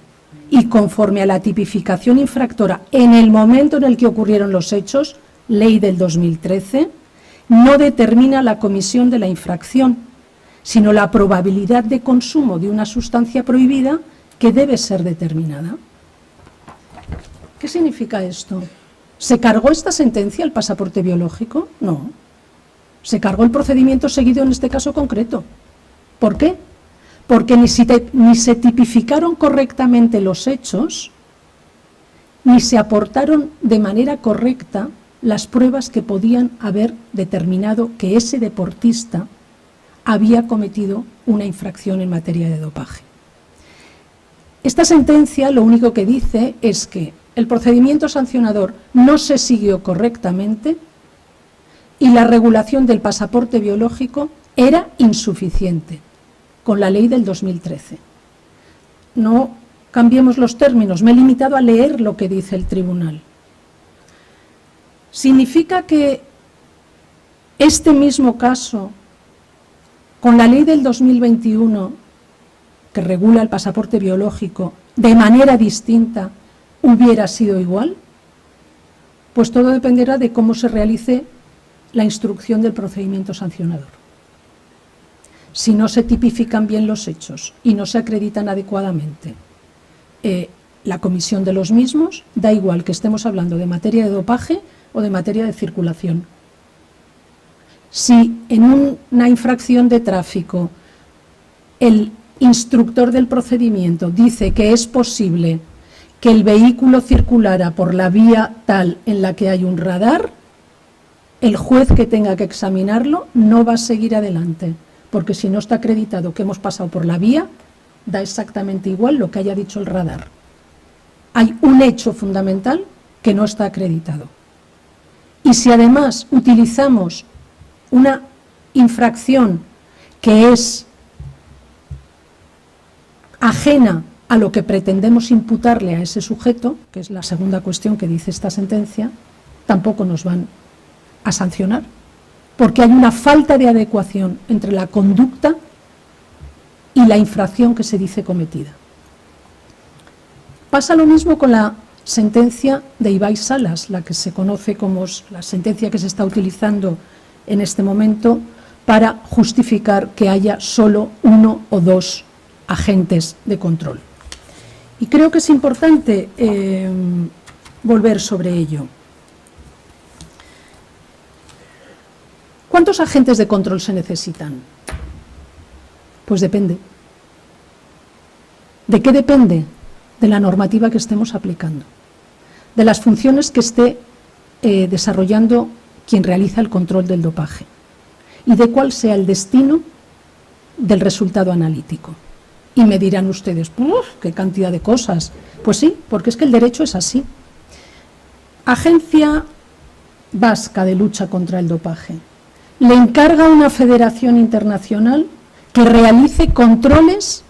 y conforme a la tipificación infractora en el momento en el que ocurrieron los hechos, ley del 2013, no determina la comisión de la infracción, sino la probabilidad de consumo de una sustancia prohibida que debe ser determinada. ¿Qué significa esto? ¿Se cargó esta sentencia el pasaporte biológico? No. Se cargó el procedimiento seguido en este caso concreto. ¿Por qué? Porque ni se tipificaron correctamente los hechos, ni se aportaron de manera correcta las pruebas que podían haber determinado que ese deportista había cometido una infracción en materia de dopaje. Esta sentencia lo único que dice es que el procedimiento sancionador no se siguió correctamente y la regulación del pasaporte biológico era insuficiente con la ley del 2013. No cambiemos los términos, me he limitado a leer lo que dice el tribunal. Significa que este mismo caso, con la ley del 2021, que regula el pasaporte biológico, de manera distinta, hubiera sido igual? Pues todo dependerá de cómo se realice la instrucción del procedimiento sancionador. Si no se tipifican bien los hechos y no se acreditan adecuadamente la comisión de los mismos, da igual que estemos hablando de materia de dopaje o de materia de circulación. Si en una infracción de tráfico el instructor del procedimiento dice que es posible que el vehículo circulara por la vía tal en la que hay un radar, el juez que tenga que examinarlo no va a seguir adelante, porque si no está acreditado que hemos pasado por la vía, da exactamente igual lo que haya dicho el radar. Hay un hecho fundamental que no está acreditado. Y si además utilizamos una infracción que es ajena a lo que pretendemos imputarle a ese sujeto, que es la segunda cuestión que dice esta sentencia, tampoco nos van a sancionar, porque hay una falta de adecuación entre la conducta y la infracción que se dice cometida. Pasa lo mismo con la sentencia de Ibai Salas, la que se conoce como la sentencia que se está utilizando en este momento para justificar que haya solo uno o dos agentes de control. Y creo que es importante volver sobre ello. ¿Cuántos agentes de control se necesitan? Pues depende. ¿De qué depende? De la normativa que estemos aplicando, de las funciones que esté desarrollando quien realiza el control del dopaje y de cuál sea el destino del resultado analítico. Y me dirán ustedes, ¡uf! ¡Qué cantidad de cosas! Pues sí, porque es que el derecho es así. Agencia Vasca de Lucha contra el Dopaje le encarga a una federación internacional que realice controles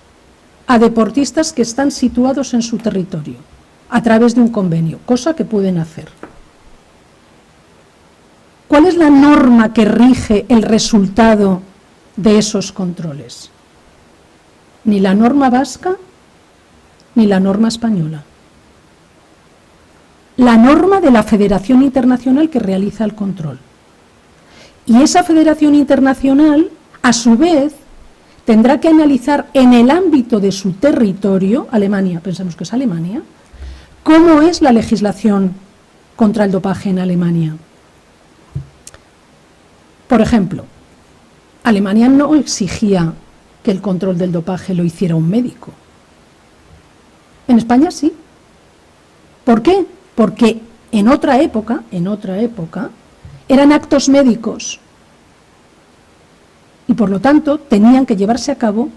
a deportistas que están situados en su territorio a través de un convenio, cosa que pueden hacer. ¿Cuál es la norma que rige el resultado de esos controles? Ni la norma vasca ni la norma española. La norma de la Federación Internacional que realiza el control. Y esa Federación Internacional, a su vez, tendrá que analizar en el ámbito de su territorio, Alemania, pensamos que es Alemania, cómo es la legislación contra el dopaje en Alemania. Por ejemplo, Alemania no exigía que el control del dopaje lo hiciera un médico. En España sí. ¿Por qué? Porque en otra época, eran actos médicos y por lo tanto tenían que llevarse a cabo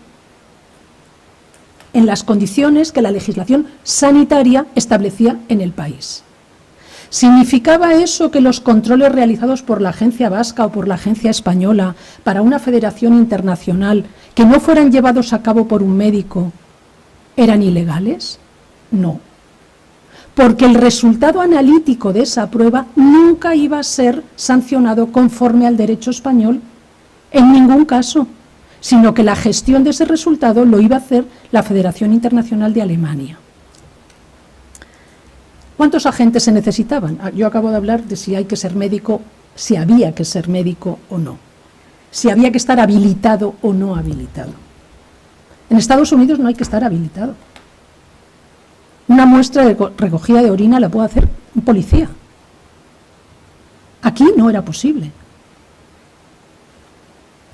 en las condiciones que la legislación sanitaria establecía en el país. ¿Significaba eso que los controles realizados por la agencia vasca o por la agencia española para una federación internacional que no fueran llevados a cabo por un médico eran ilegales? No. Porque el resultado analítico de esa prueba nunca iba a ser sancionado conforme al derecho español, en ningún caso, sino que la gestión de ese resultado lo iba a hacer la Federación Internacional de Alemania. ¿Cuántos agentes se necesitaban? Yo acabo de hablar de si hay que ser médico, si había que ser médico o no, si había que estar habilitado o no habilitado. En Estados Unidos no hay que estar habilitado. Una muestra de recogida de orina la puede hacer un policía. Aquí no era posible.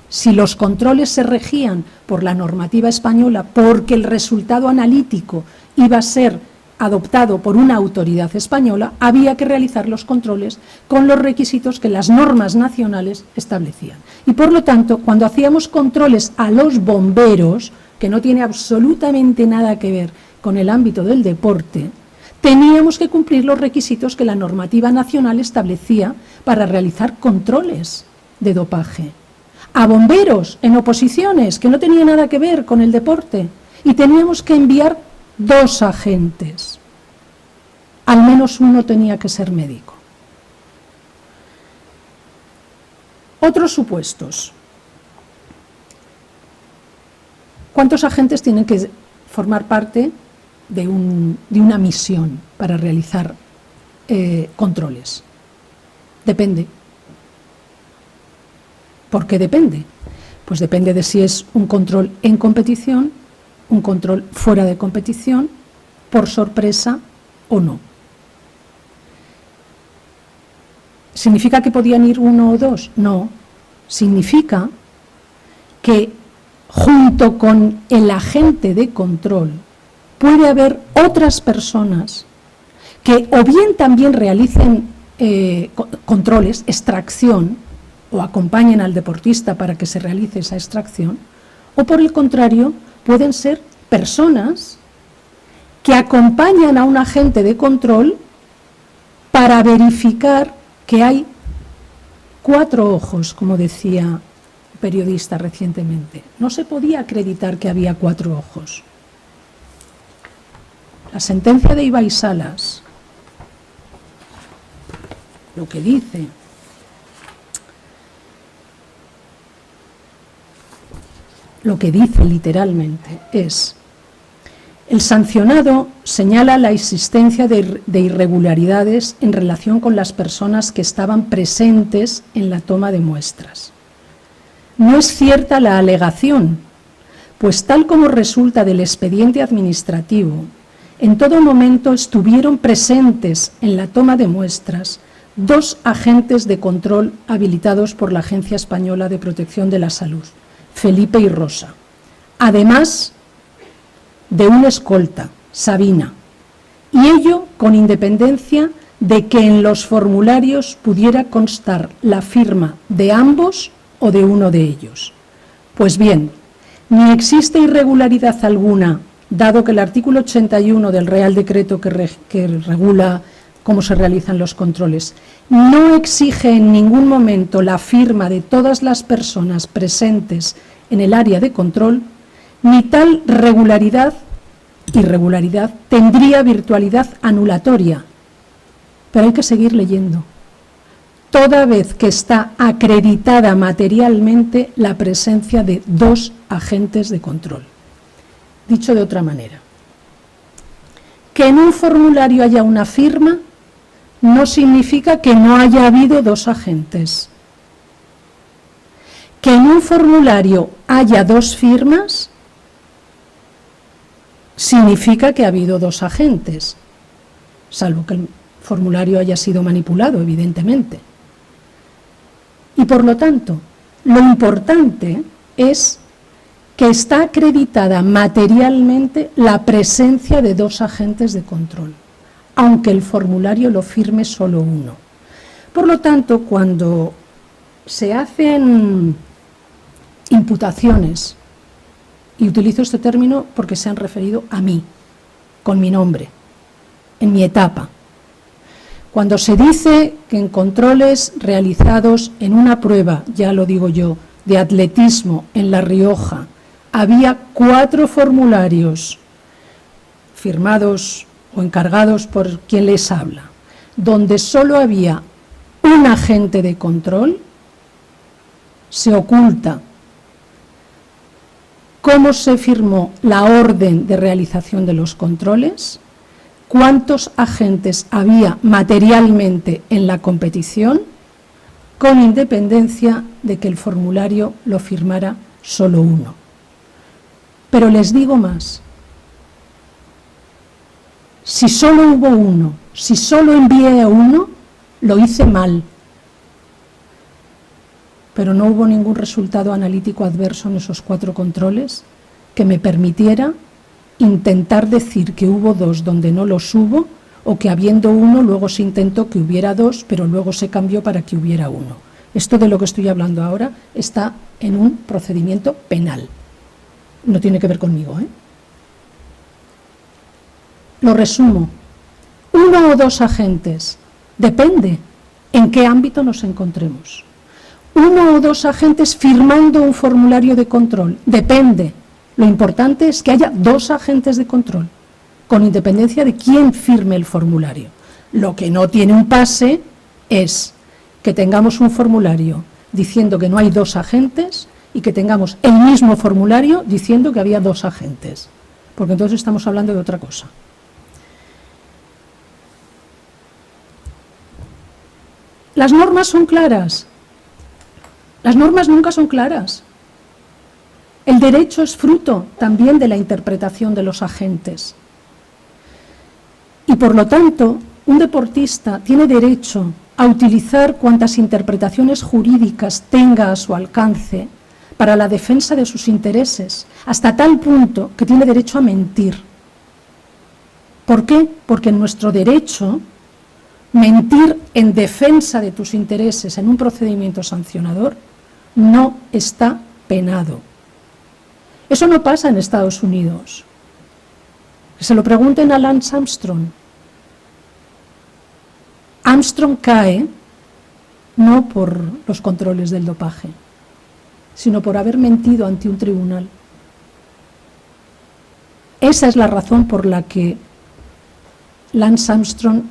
Si los controles se regían por la normativa española porque el resultado analítico iba a ser adoptado por una autoridad española, había que realizar los controles con los requisitos que las normas nacionales establecían. Y por lo tanto, cuando hacíamos controles a los bomberos, que no tiene absolutamente nada que ver con el ámbito del deporte, teníamos que cumplir los requisitos que la normativa nacional establecía para realizar controles de dopaje. A bomberos en oposiciones que no tenían nada que ver con el deporte, y teníamos que enviar 2 agentes. Al menos uno tenía que ser médico. Otros supuestos. ¿Cuántos agentes tienen que formar parte de una misión para realizar controles? Depende. ¿Por qué depende? Pues depende de si es un control en competición, un control fuera de competición, por sorpresa o no. ¿Significa que podían ir 1 o 2? No. Significa que junto con el agente de control puede haber otras personas que o bien también realicen controles, extracción, o acompañen al deportista para que se realice esa extracción, o por el contrario, pueden ser personas que acompañan a un agente de control para verificar que hay 4 ojos, como decía un periodista recientemente. No se podía acreditar que había 4 ojos. La sentencia de Ibai Salas, lo que dice literalmente es: el sancionado señala la existencia de irregularidades en relación con las personas que estaban presentes en la toma de muestras. No es cierta la alegación, pues tal como resulta del expediente administrativo, en todo momento estuvieron presentes en la toma de muestras 2 agentes de control habilitados por la Agencia Española de Protección de la Salud, Felipe y Rosa, además de una escolta, Sabina, y ello con independencia de que en los formularios pudiera constar la firma de ambos o de uno de ellos. Pues bien, ni existe irregularidad alguna, dado que el artículo 81 del Real Decreto que regula cómo se realizan los controles no exige en ningún momento la firma de todas las personas presentes en el área de control, ni tal irregularidad tendría virtualidad anulatoria. Pero hay que seguir leyendo. Toda vez que está acreditada materialmente la presencia de 2 agentes de control. Dicho de otra manera, que en un formulario haya una firma no significa que no haya habido 2 agentes. Que en un formulario haya 2 firmas significa que ha habido 2 agentes, salvo que el formulario haya sido manipulado, evidentemente. Y por lo tanto, lo importante es que está acreditada materialmente la presencia de 2 agentes de control, aunque el formulario lo firme solo uno. Por lo tanto, cuando se hacen imputaciones Y utilizo este término porque se han referido a mí, con mi nombre, en mi etapa. Cuando se dice que en controles realizados en una prueba, ya lo digo yo, de atletismo en La Rioja, había 4 formularios firmados o encargados por quien les habla, donde solo había un agente de control, se oculta cómo se firmó la orden de realización de los controles, cuántos agentes había materialmente en la competición, con independencia de que el formulario lo firmara solo uno. Pero les digo más, si solo hubo uno, si solo envié a uno, lo hice mal, pero no hubo ningún resultado analítico adverso en esos 4 controles que me permitiera intentar decir que hubo 2 donde no los hubo, o que habiendo uno luego se intentó que hubiera 2, pero luego se cambió para que hubiera 1. Esto de lo que estoy hablando ahora está en un procedimiento penal. No tiene que ver conmigo, ¿eh? Lo resumo. 1 o 2 agentes, depende en qué ámbito nos encontremos. 1 o 2 agentes firmando un formulario de control, depende. Lo importante es que haya 2 agentes de control, con independencia de quién firme el formulario. Lo que no tiene un pase es que tengamos un formulario diciendo que no hay 2 agentes y que tengamos el mismo formulario diciendo que había 2 agentes, porque entonces estamos hablando de otra cosa. Las normas son claras. Las normas nunca son claras. El derecho es fruto también de la interpretación de los agentes. Y por lo tanto, un deportista tiene derecho a utilizar cuantas interpretaciones jurídicas tenga a su alcance para la defensa de sus intereses, hasta tal punto que tiene derecho a mentir. ¿Por qué? Porque en nuestro derecho, mentir en defensa de tus intereses en un procedimiento sancionador no está penado. Eso no pasa en Estados Unidos. Que se lo pregunten a Lance Armstrong. Armstrong cae no por los controles del dopaje, sino por haber mentido ante un tribunal. Esa es la razón por la que Lance Armstrong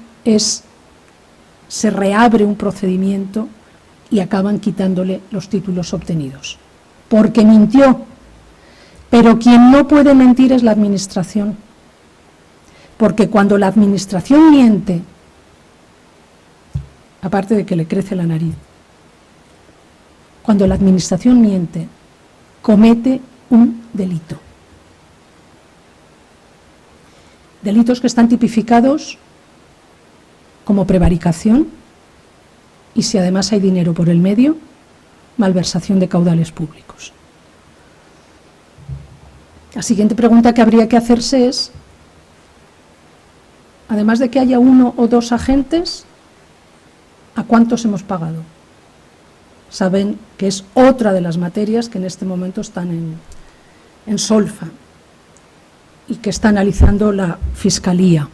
se reabre un procedimiento y acaban quitándole los títulos obtenidos, porque mintió. Pero quien no puede mentir es la administración, porque cuando la administración miente, aparte de que le crece la nariz, cuando la administración miente, comete un delito. Delitos que están tipificados como prevaricación y, si además hay dinero por el medio, malversación de caudales públicos. La siguiente pregunta que habría que hacerse es, además de que haya 1 o 2 agentes, ¿a cuántos hemos pagado? Saben que es otra de las materias que en este momento están en solfa y que está analizando la Fiscalía.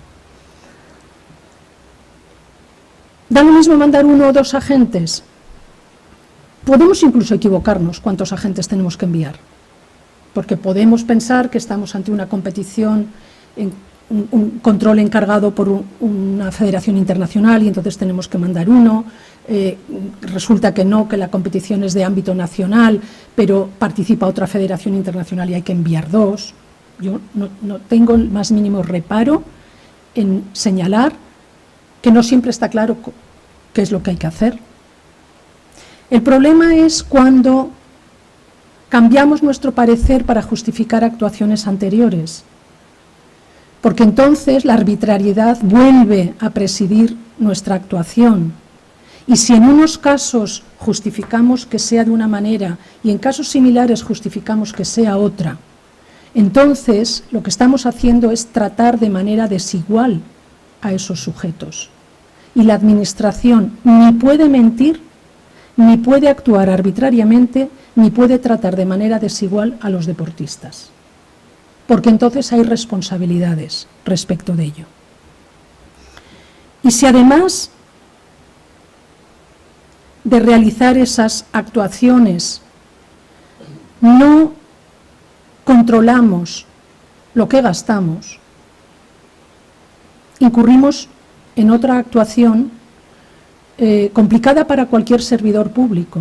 ¿Da lo mismo mandar 1 o 2 agentes? Podemos incluso equivocarnos cuántos agentes tenemos que enviar, porque podemos pensar que estamos ante una competición, un control encargado por una federación internacional y entonces tenemos que mandar 1, resulta que no, que la competición es de ámbito nacional, pero participa otra federación internacional y hay que enviar 2. Yo no tengo el más mínimo reparo en señalar que no siempre está claro qué es lo que hay que hacer. El problema es cuando cambiamos nuestro parecer para justificar actuaciones anteriores, porque entonces la arbitrariedad vuelve a presidir nuestra actuación. Y si en unos casos justificamos que sea de una manera y en casos similares justificamos que sea otra, entonces lo que estamos haciendo es tratar de manera desigual a esos sujetos. Y la administración ni puede mentir, ni puede actuar arbitrariamente, ni puede tratar de manera desigual a los deportistas. porque entonces hay responsabilidades respecto de ello. Y si además de realizar esas actuaciones no controlamos lo que gastamos, incurrimos en otra actuación complicada para cualquier servidor público,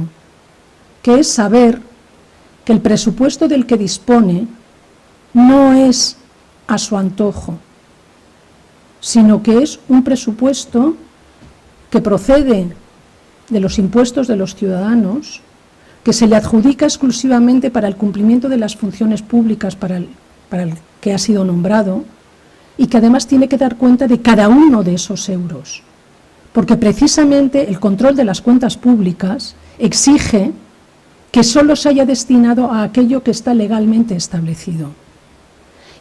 que es saber que el presupuesto del que dispone no es a su antojo, sino que es un presupuesto que procede de los impuestos de los ciudadanos, que se le adjudica exclusivamente para el cumplimiento de las funciones públicas para el que ha sido nombrado, y que además tiene que dar cuenta de cada uno de esos euros, porque precisamente el control de las cuentas públicas exige que solo se haya destinado a aquello que está legalmente establecido,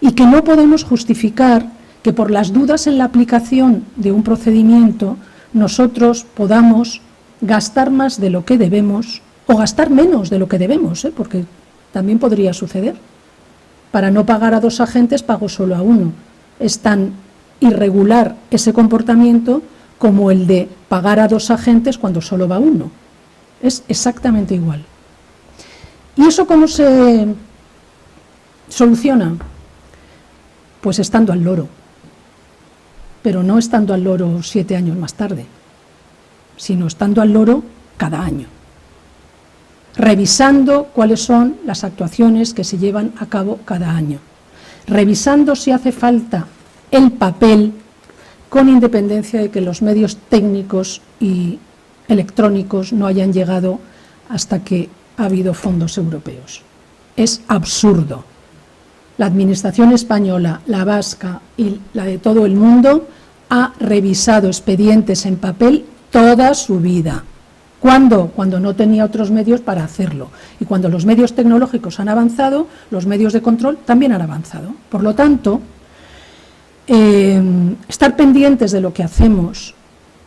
y que no podemos justificar que por las dudas en la aplicación de un procedimiento nosotros podamos gastar más de lo que debemos o gastar menos de lo que debemos, porque también podría suceder. Para no pagar a 2 agentes pago solo a uno. Es tan irregular ese comportamiento como el de pagar a 2 agentes cuando solo va uno. Es exactamente igual. ¿Y eso cómo se soluciona? Pues estando al loro. Pero no estando al loro 7 años más tarde, sino estando al loro cada año, revisando cuáles son las actuaciones que se llevan a cabo cada año, revisando si hace falta el papel, con independencia de que los medios técnicos y electrónicos no hayan llegado hasta que ha habido fondos europeos. Es absurdo. La administración española, la vasca y la de todo el mundo ha revisado expedientes en papel toda su vida. ¿Cuándo? Cuando no tenía otros medios para hacerlo. Y cuando los medios tecnológicos han avanzado, los medios de control también han avanzado. Por lo tanto, estar pendientes de lo que hacemos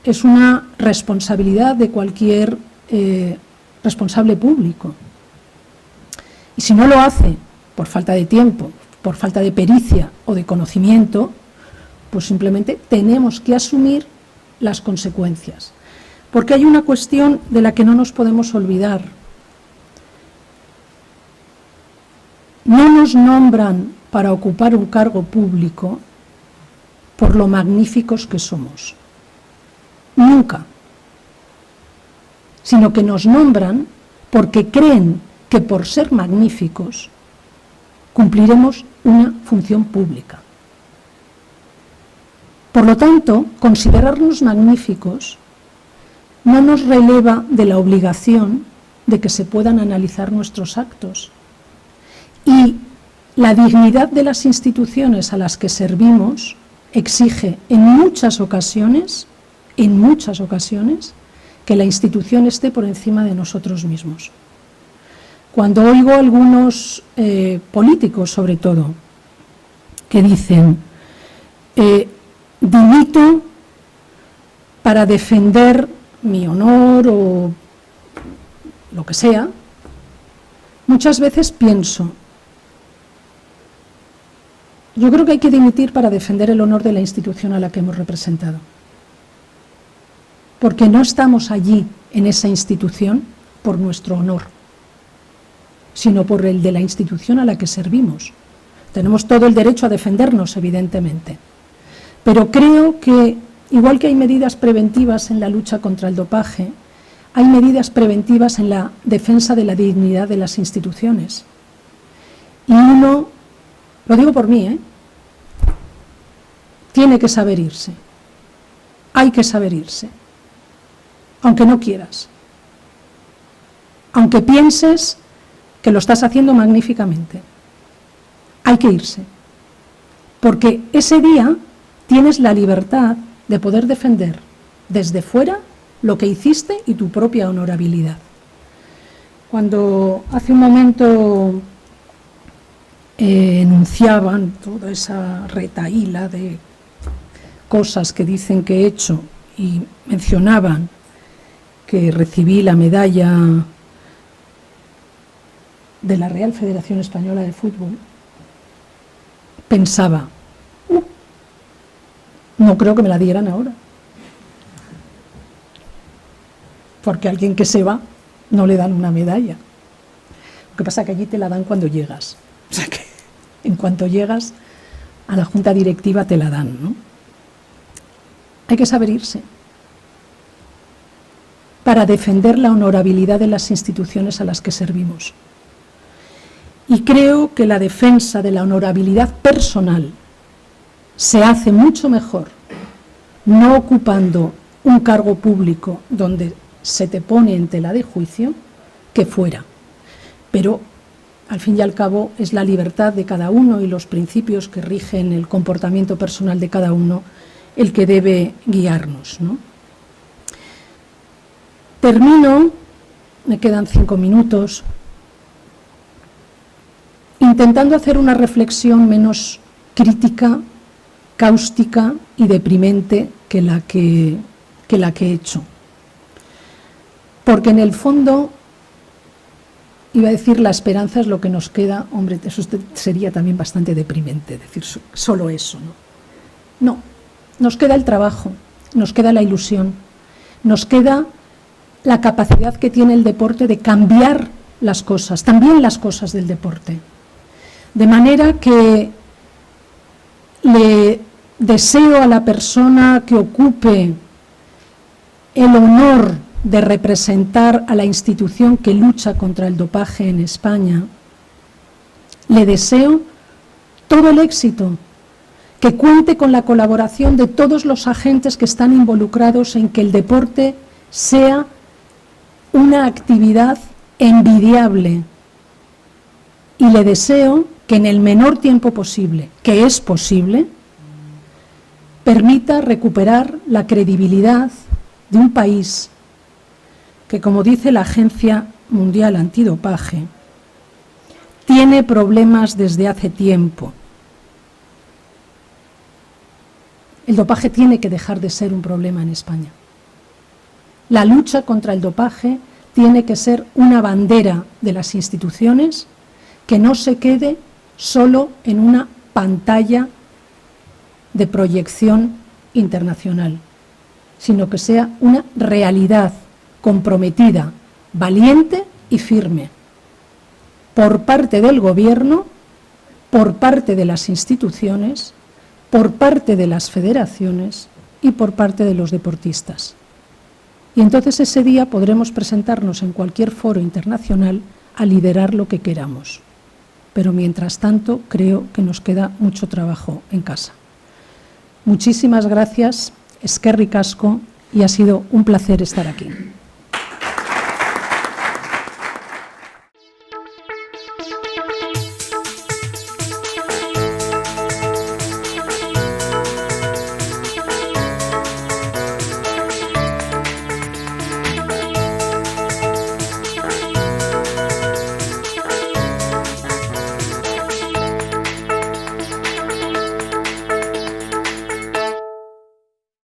es una responsabilidad de cualquier responsable público. Y si no lo hace por falta de tiempo, por falta de pericia o de conocimiento, pues simplemente tenemos que asumir las consecuencias. Porque hay una cuestión de la que no nos podemos olvidar. No nos nombran para ocupar un cargo público por lo magníficos que somos. Nunca. Sino que nos nombran porque creen que por ser magníficos cumpliremos una función pública. Por lo tanto, considerarnos magníficos no nos releva de la obligación de que se puedan analizar nuestros actos. Y la dignidad de las instituciones a las que servimos exige en muchas ocasiones, que la institución esté por encima de nosotros mismos. Cuando oigo a algunos políticos, sobre todo, que dicen dimito para defender mi honor o lo que sea, muchas veces pienso, yo creo que hay que dimitir para defender el honor de la institución a la que hemos representado. Porque no estamos allí, en esa institución, por nuestro honor, sino por el de la institución a la que servimos. Tenemos todo el derecho a defendernos, evidentemente. Pero creo que, igual que hay medidas preventivas en la lucha contra el dopaje, hay medidas preventivas en la defensa de la dignidad de las instituciones. Y uno, lo digo por mí, tiene que saber irse. Hay que saber irse. Aunque no quieras. Aunque pienses que lo estás haciendo magníficamente. Hay que irse. Porque ese día tienes la libertad de poder defender desde fuera lo que hiciste y tu propia honorabilidad. Cuando hace un momento enunciaban toda esa retahíla de cosas que dicen que he hecho y mencionaban que recibí la medalla de la Real Federación Española de Fútbol, pensaba, no creo que me la dieran ahora. Porque a alguien que se va no le dan una medalla. Lo que pasa es que allí te la dan cuando llegas. O sea que en cuanto llegas a la junta directiva te la dan, ¿no? Hay que saber irse para defender la honorabilidad de las instituciones a las que servimos. Y creo que la defensa de la honorabilidad personal se hace mucho mejor no ocupando un cargo público donde se te pone en tela de juicio que fuera. Pero, al fin y al cabo, es la libertad de cada uno y los principios que rigen el comportamiento personal de cada uno el que debe guiarnos, ¿no? Termino, me quedan 5 minutos, intentando hacer una reflexión menos crítica, cáustica y deprimente que la que he hecho. Porque en el fondo, iba a decir, la esperanza es lo que nos queda. Hombre, eso sería también bastante deprimente, decir solo eso, ¿no? No, nos queda el trabajo, nos queda la ilusión, nos queda la capacidad que tiene el deporte de cambiar las cosas, también las cosas del deporte. De manera que le deseo a la persona que ocupe el honor de representar a la institución que lucha contra el dopaje en España, le deseo todo el éxito, que cuente con la colaboración de todos los agentes que están involucrados en que el deporte sea una actividad envidiable, y le deseo que en el menor tiempo posible, que es posible, permita recuperar la credibilidad de un país que, como dice la Agencia Mundial Antidopaje, tiene problemas desde hace tiempo. El dopaje tiene que dejar de ser un problema en España. La lucha contra el dopaje tiene que ser una bandera de las instituciones que no se quede solo en una pantalla de proyección internacional, sino que sea una realidad comprometida, valiente y firme, por parte del gobierno, por parte de las instituciones, por parte de las federaciones y por parte de los deportistas. Y entonces ese día podremos presentarnos en cualquier foro internacional a liderar lo que queramos. Pero mientras tanto creo que nos queda mucho trabajo en casa. Muchísimas gracias, eskerrik asko, y ha sido un placer estar aquí.